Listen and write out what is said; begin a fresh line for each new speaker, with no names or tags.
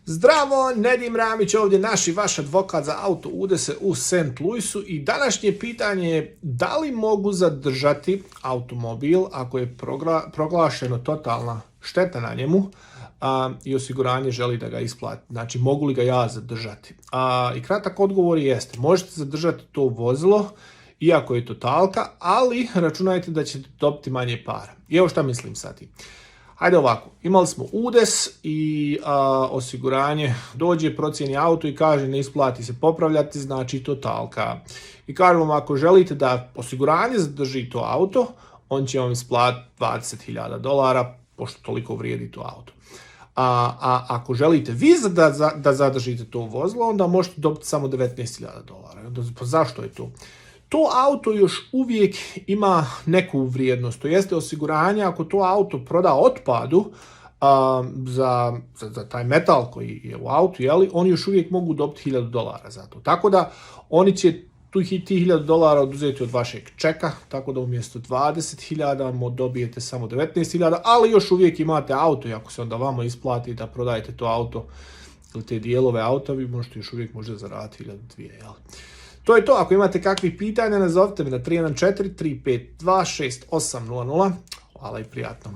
Zdravo, Nedim Ramić ovdje, naš i vaš advokat za auto udese u St. Louisu i današnje pitanje je da li mogu zadržati automobil ako je proglašeno totalna šteta na njemu i osiguranje želi da ga isplati. Znači, mogu li ga ja zadržati? I kratak odgovor jeste, možete zadržati to vozilo iako je totalka, ali računajte da ćete dobiti manje para. I evo šta mislim sad. Hajde ovako, imali smo udes i osiguranje dođe, procijeni auto i kaže ne isplati se popravljati, znači totalka. I kažem vam, ako želite da osiguranje zadrži to auto, on će vam isplatiti $20,000, pošto toliko vrijedi to auto. A ako želite vi da zadržite to vozilo, onda možete dobiti samo $19,000. Pa zašto je to? To auto još uvijek ima neku vrijednost, to jeste osiguranje ako to auto proda otpadu za taj metal koji je u autu, oni još uvijek mogu dobiti $1,000 za to. Tako da oni će tih $1,000 oduzeti od vašeg čeka, tako da umjesto 20.000 dobijete samo 19.000, ali još uvijek imate auto i ako se onda vama isplati da prodajete to auto ili te dijelove auta, vi možete još uvijek možda zaraditi 1.000-2.000. To je to, ako imate kakvih pitanja, nazovite me na 314-352-6800. Hvala i prijatno.